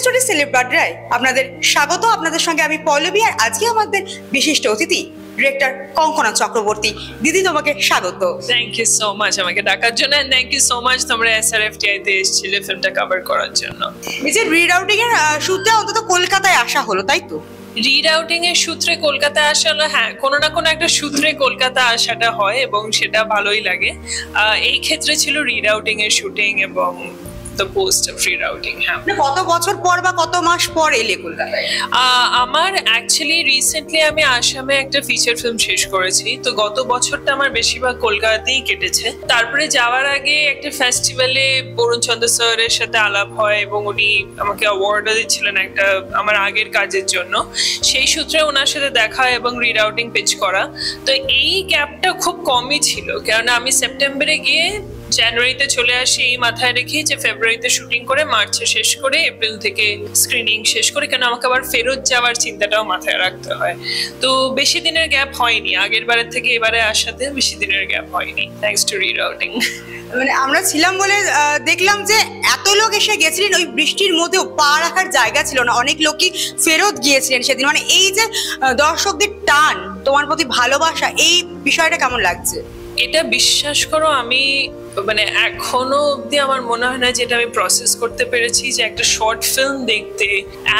Story সেলিব্রিটিরাই আপনাদের স্বাগত। আপনাদের সঙ্গে আমি পল্লবী, আর আজকে আমাদের বিশিষ্ট অতিথি ডিরেক্টর কঙ্কনা চক্রবর্তী। দিদি, তোমাকে স্বাগত। থ্যাংক ইউ সো মাচ আমাকে ডাকার জন্য, and thank you so much তোমরা SRFTI তে এসেছিলে ফিল্মটা কভার করার জন্য। এই যে রিরাউটিং এর সূত্রে অন্তত কলকাতায় আসা হলো, তাই তো? রিরাউটিং এর সূত্রে কলকাতা আসা হলো, হ্যাঁ, কোনো না কোনো একটা সূত্রে কলকাতা আসাটা হয় এবং সেটা ভালোই লাগে। এই ক্ষেত্রে ছিল রিরাউটিং এর শুটিং এবং the post of rerouting। হ্যাঁ, কত বছর পর বা কত মাস পর এলে কলকাতায়? আমার অ্যাকচুয়ালি রিসেন্টলি আমি আসামে একটা ফিচার ফিল্ম শেষ করেছি, তো গত বছরটা আমার বেশিরভাগ কলকাতাতেই কেটেছে। তারপরে যাওয়ার আগে একটা ফেস্টিভ্যালে বরুণ চন্দ্র স্যারের সাথে আলাপ হয় এবং উনি আমাকে অ্যাওয়ার্ডও দিচ্ছিলেন একটা আমার আগের কাজের জন্য। সেই সূত্রে ওনার সাথে দেখা এবং রিরাউটিং পিচ করা। তো এই গ্যাপটা খুব কমই ছিল, কেননা আমি সেপ্টেম্বরে গিয়ে জানুয়ারিতে চলে আসি এই মাথায় রেখে যে ফেব্রুয়ারিতে শুটিং করে মার্চে শেষ করে এপ্রিল থেকে স্ক্রিনিং শেষ করে, কেন আমাকে আবার ফেরত যাওয়ার চিন্তাটাও মাথায় রাখতে হয়। তো বেশি দিনের গ্যাপ হয়নি, আগের বারের থেকে এবারে আসাতে বেশি দিনের গ্যাপ হয়নি, থ্যাঙ্কস টু রিরাউটিং। মানে আমরা ছিলাম বলে দেখলাম যে এত লোক এসে গেছিলেন, ওই বৃষ্টির মধ্যেও পা রাখার জায়গা ছিল না, অনেক লোকই ফেরত গিয়েছিলেন সেদিন। মানে এই যে দর্শকদের টান, তোমার প্রতি ভালোবাসা, এই বিষয়টা কেমন লাগছে? এটা বিশ্বাস করো, আমি মানে এখনো অব্দি আমার মনে হয় না যেটা আমি প্রসেস করতে পেরেছি যে একটা শর্ট ফিল্ম দেখতে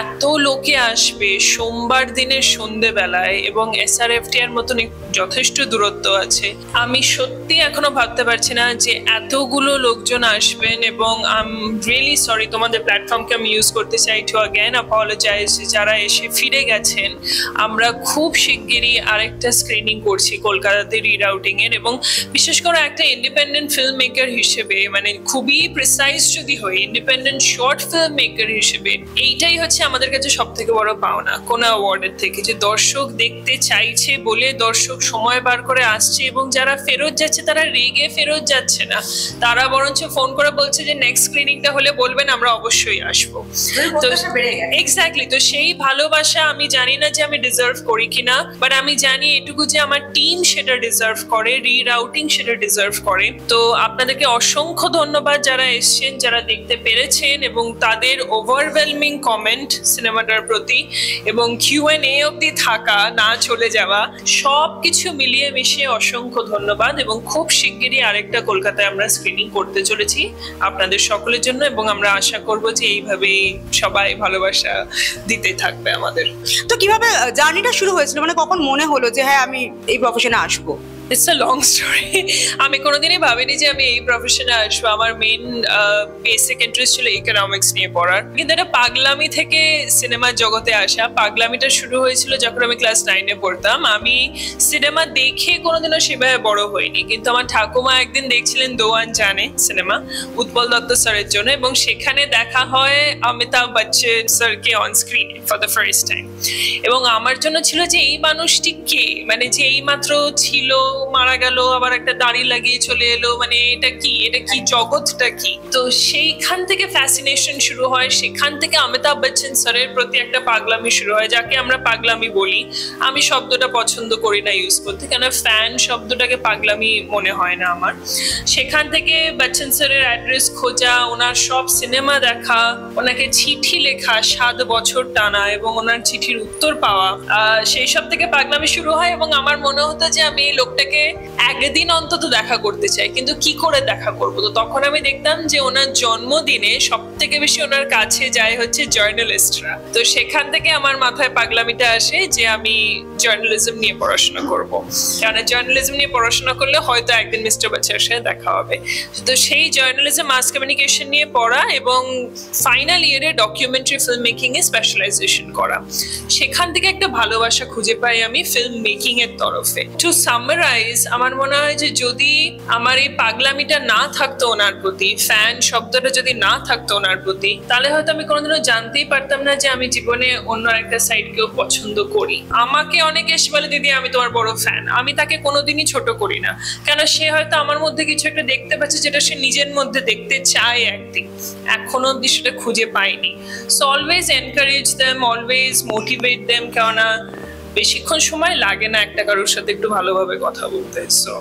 এত লোকে আসবে সোমবার দিনের সন্ধ্যেবেলায়, এবং SRFTI এর মতন যথেষ্ট দূরত্ব আছে। আমি সত্যি এখনো ভাবতে পারছি না যে এতগুলো লোকজন আসবেন, এবং আই এম রিয়েলি সরি, তোমাদের প্ল্যাটফর্মকে আমি ইউজ করতে চাই টু অ্যাগেন অ্যাপোলোজাইজ যারা এসে ফিরে গেছেন। আমরা খুব শিগগিরই আরেকটা স্ক্রিনিং করছি কলকাতাতে রিরাউটিং এর, এবং বিশেষ করে একটা ইন্ডিপেন্ডেন্ট ফিল্ম মেকার হিসেবে, মানে খুবই প্রিসাইজ যদি হয়, ইন্ডিপেন্ডেন্ট শর্ট ফিল্ম মেকার হিসেবে এইটাই হচ্ছে আমাদের কাছে সব থেকে বড় পাওনা কোনো অ্যাওয়ার্ডের থেকে, যে দর্শক দেখতে চাইছে বলে দর্শক সময় বার করে আসছে, এবং যারা ফেরত যাচ্ছে তারা রেগে ফেরত যাচ্ছে না, তারা বরঞ্চ ফোন করে বলছে যে নেক্সট স্ক্রিনিংটা হলে বলবেন, আমরা অবশ্যই আসবো। তো এক্স্যাক্টলি, তো সেই ভালোবাসা আমি জানি না যে আমি ডিজার্ভ করি কিনা, বাট আমি জানি এটুকু যে আমার টিম সেটা ডিজার্ভ করে, রিরাউটিং সেটা ডিজার্ভ করে। তো আপনাদেরকে অসংখ্য ধন্যবাদ যারা এসছেন, যারা দেখতে পেরেছেন, এবং তাদের ওভারওয়েলমিং কমেন্ট সিনেমাটার প্রতি, এবং Q&A অবধি থাকা, না চলে যাওয়া, সব কিছু মিলিয়ে মিশিয়ে অসংখ্য ধন্যবাদ। এবং খুব শিগগিরই আরেকটা কলকাতায় আমরা স্ক্রিনিং করতে চলেছি আপনাদের সকলের জন্য, এবং আমরা আশা করব যে এইভাবেই সবাই ভালোবাসা দিতে থাকবে আমাদের। তো কিভাবে জার্নিটা শুরু হয়েছিল, মানে কখন মনে হলো যে হ্যাঁ আমি এই প্রফেশনে আসবো? It's a long story. আমি কোনোদিনই ভাবিনি যে আমি এই প্রফেশনে আসবো। আমার মেইন বেসিক ইন্টারেস্ট ছিল ইকোনমিক্স নিয়ে পড়ার, কিন্তু এটা পাগলামি থেকে সিনেমার জগতে আসা। পাগলামিটা শুরু হয়েছিল যখন আমি ক্লাস 9-এ পড়তাম। আমি সিনেমা দেখে কোনোদিনও সেভাবে বড় হইনি, কিন্তু আমার ঠাকুমা একদিন দেখছিলেন দোয়ান জানে সিনেমা উৎপল দত্ত স্যারের জন্য, এবং সেখানে দেখা হয় অমিতাভ বচ্চন স্যারকে on screen for the first time. এবং আমার জন্য ছিল যে এই মানুষটি কে, মানে যে এই মাত্র ছিল, মারা গেল, আবার একটা দাড়ি লাগিয়ে চলে এলো, মানে এটা কি জগৎটা কি? তো সেইখান থেকে ফ্যাসিনেশন শুরু হয়, সেখান থেকে অমিতাভ বচ্চন স্যারের প্রতি একটা পাগলামি শুরু হয়, যাকে আমরা পাগলামি বলি। আমি শব্দটা পছন্দ করি না ইউজ করতে, কেন ফ্যান শব্দটাকে পাগলামি মনে হয় না আমার। সেখান থেকে বচ্চন স্যারের অ্যাড্রেস খোঁজা, ওনার সব সিনেমা দেখা, ওনাকে চিঠি লেখা 7 বছর টানা, এবং ওনার চিঠির উত্তর পাওয়া, সেই সব থেকে পাগলামি শুরু হয়। এবং আমার মনে হতো যে আমি এই লোকটাকে একদিন অন্তত দেখা করতে চাই, কিন্তু কি করে দেখা করবো? তো তখন আমি দেখতাম যে ওনার জন্মদিনে সব থেকে বেশি ওনার কাছে যায় হচ্ছে জার্নালিস্টরা। তো সেখান থেকে আমার মাথায় পাগলামিটা আসে যে আমি জার্নালিজম নিয়ে পড়াশোনা করবো, কারণ জার্নালিজম নিয়ে পড়াশোনা করলে হয়তো একদিন মিস্টার বাচ্চার সাথে দেখা হবে। তো সেই জার্নালিজম মাস কমিউনিকেশন নিয়ে পড়া, এবং ফাইনাল ইয়ারে ডকুমেন্টারি ফিল্ম মেকিং এ স্পেশালাইজেশন করা। সেখান থেকে একটা ভালোবাসা খুঁজে পাই আমি ফিল্ম মেকিং এর তরফে। টু সামারাইজ, আমার মনে হয় যে যদি আমার এই পাগলামিটা না থাকতো ওনার প্রতি, ফ্যান শব্দটা যদি না থাকতো ওনার প্রতি, তাহলে হয়তো আমি কোনোদিনও জানতেই পারতাম না যে আমি জীবনে অন্য একটা সাইডকেও পছন্দ করি। আমাকে অনেকে এসে বলে, দিদি আমি তোমার বড় ফ্যান। আমি তাকে কোনোদিনই ছোট করি না, কেন সে হয়তো আমার মধ্যে কিছু একটা দেখতে পাচ্ছে যেটা সে নিজের মধ্যে দেখতে চায় একদিন, এখনো অব্দি সেটা খুঁজে পাইনি। So always encourage them, always motivate them, কেননা বেশিক্ষণ সময় লাগে না একটা কারোর সাথে একটু ভালোভাবে কথা বলতে। সো